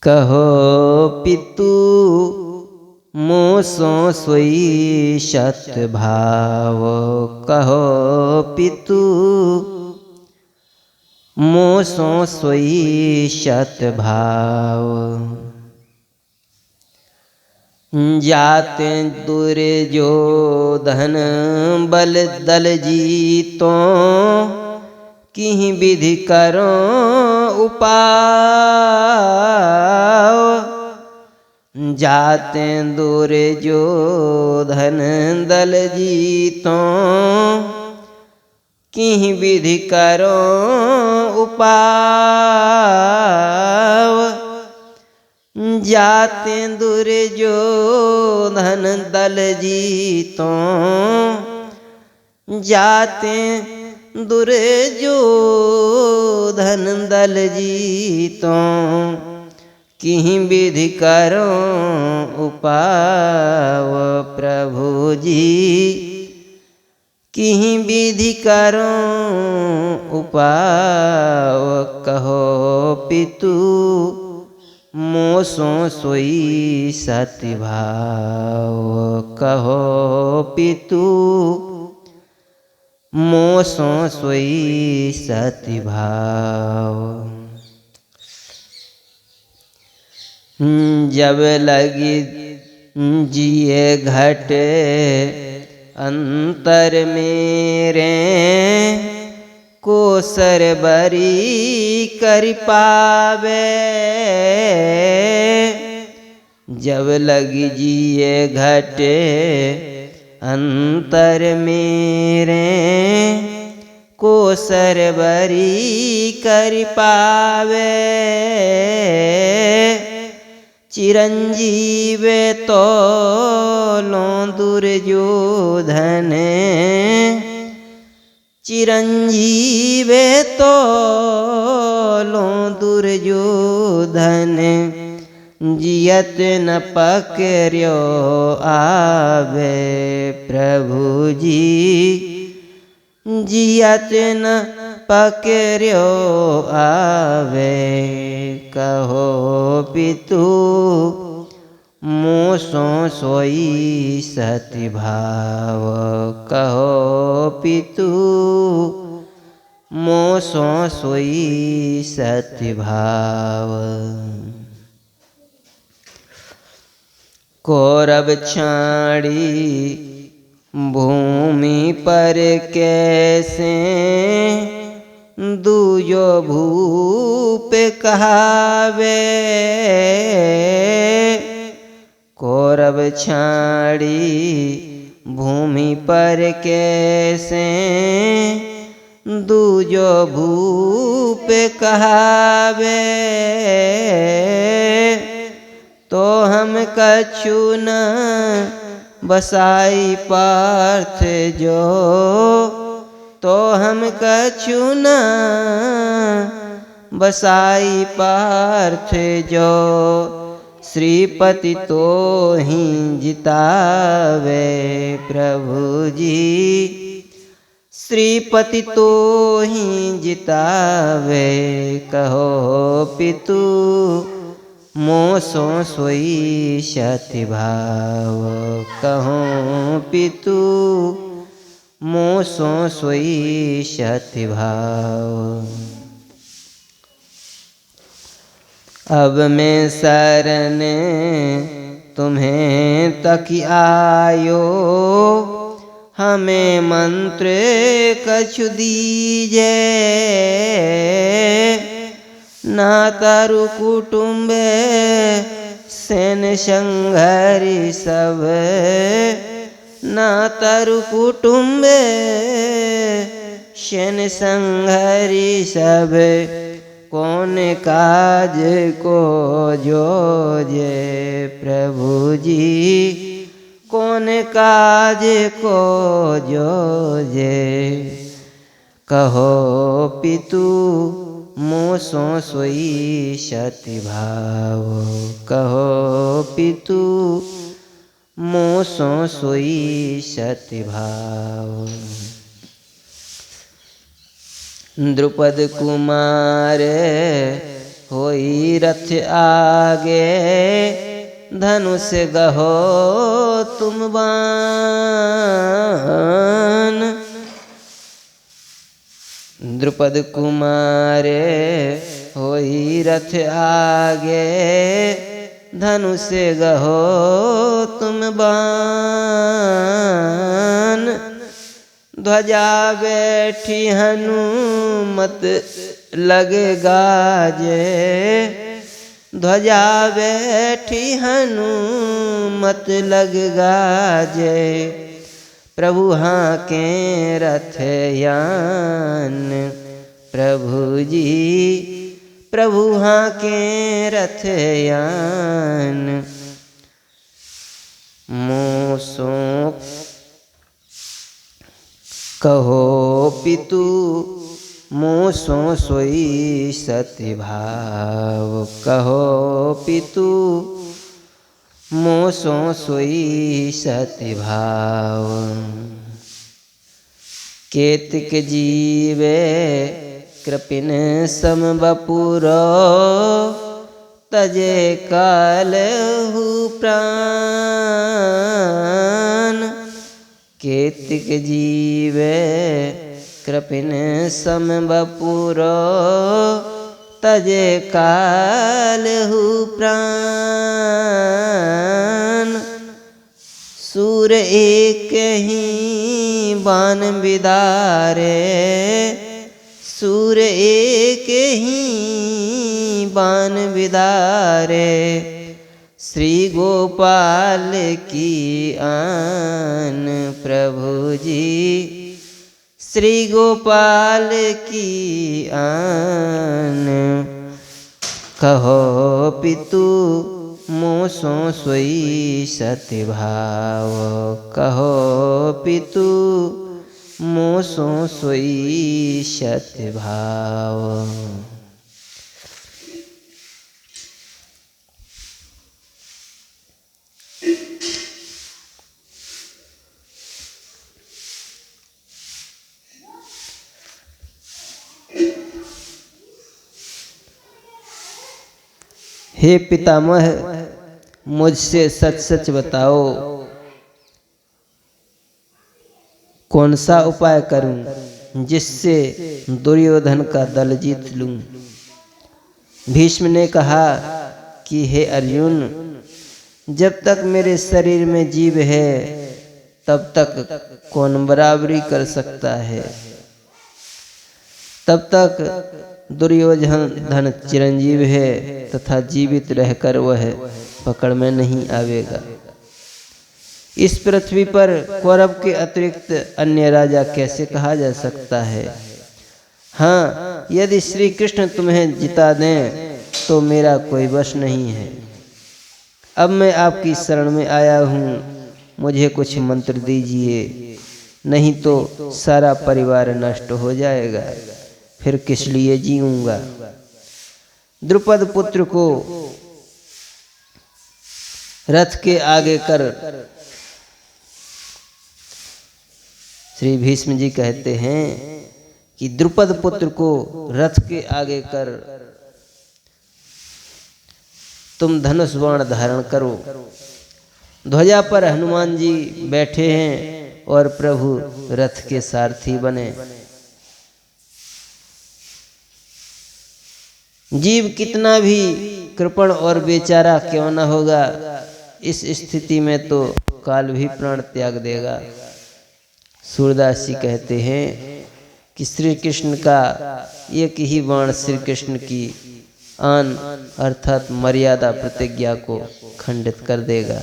कहो पितु मोसो सोई सत भाव। कहो पितु मोसो सोई सत भाव। जाते दुर्योधन बल दल जीतो किहि विधि करो उपाय। जाते दुर्योधन दल जीतो किहि विधि करो उपाय। जाते दुर्योधन दल जीतो जाते दुर्योधन दल जीतो किहि विधि करो उपाय। प्रभु जी किहि विधि करो उपाय। कहो पितु मोसो सोई सति भाव। कहो पितु मोसो सोई सति भाव। जब लगी जिए घटे अंतर मेरे कोसर बरी कर पावे। जब लगी जिए घटे अंतर मेरे कोसर बरी कर पावे। चिरंजीव तो लो दुर्योधन चिरंजीव तो लो दुर्योधन जियत न पकड़ो आवे। प्रभु जी जियत न पकड़ो आवे। कहो पितु मोसो सोई सति भाव। कहो पितु मोसो सोई सति भाव। कौरव छाड़ी भूमि पर कैसे दूजो भूप कहावे। कौरव छाड़ी भूमि पर कैसे दूजो भूप कहावे। तो हम कछु न बसाई पार्थ जो। तो हम कछु न बसाई पार्थ जो। श्रीपति तो ही जितावे। प्रभु जी श्रीपति तो ही जितावे। कहो पितु मोसो सोई सति भाव। कहो पितु मोसो सोई सति भाव। अब मैं शरण तुम्हें तक आयो। हमें मंत्र कछु दीजे। ना तरु कुटुंब सेन संघरी सब। ना तरु कुटुंब सेन संघरी सब। कौन काज को जोजे। प्रभु जी कौन काज को जोजे। कहो पितु मोसो सोई सति भाव। कहो पितु मोसो सोई सति भाव। द्रुपद कुमार होई रथ आगे, धनुष गहो तुम बान। द्रुपद कुमारे होई रथ आगे, धनुष गहो तुम बान। ध्वजा बैठी हनुमत लगे गाजे, ध्वजा बैठी हनुमत लग गाजे। प्रभु हाँ के रथ यान, प्रभु जी प्रभु हाँ के रथ यान। मोसो कहो पितु, मोसो सोई सति भाव। कहो पितु, मोसो सोई सति भाव। केतक जीवे कृपिन सम बपुरो, तजे कालहु प्राण। केतक जीवे कृपिन सम बपुरो, तजे कालहु प्राण। सूर एक ही बान बिदारे, सूर एक ही बान बिदारे। श्री गोपाल की आन, प्रभु जी श्री गोपाल की आन। कहो पितु, मोसो सोई सति भाव। कहो पितु, मोसो सोई सति भाव। हे पितामह, मुझसे सच सच बताओ, कौन सा उपाय करूं जिससे दुर्योधन का दल जीत लूं। भीष्म ने कहा कि हे अर्जुन, जब तक मेरे शरीर में जीव है तब तक कौन बराबरी कर सकता है। तब तक दुर्योधन चिरंजीव है तथा जीवित रहकर वह पकड़ में नहीं आवेगा। इस पृथ्वी पर कौरव के अतिरिक्त अन्य राजा कैसे कहा जा सकता है। हाँ, यदि श्री कृष्ण तुम्हें जिता दें तो मेरा कोई वश नहीं है। अब मैं आपकी शरण में आया हूँ, मुझे कुछ मंत्र दीजिए, नहीं तो सारा परिवार नष्ट हो जाएगा, फिर किस लिए जीऊंगा। द्रुपद पुत्र को रथ के आगे कर श्री भीष्म जी कहते हैं कि द्रुपद पुत्र को रथ के आगे कर तुम धनुष बाण धारण करो। ध्वजा पर हनुमान जी बैठे हैं और प्रभु रथ के सारथी बने। जीव कितना भी कृपण और बेचारा क्यों न होगा, इस स्थिति में तो काल भी प्राण त्याग देगा। सूरदास जी कहते हैं कि श्री कृष्ण का एक ही बाण श्री कृष्ण की आन अर्थात मर्यादा प्रतिज्ञा को खंडित कर देगा।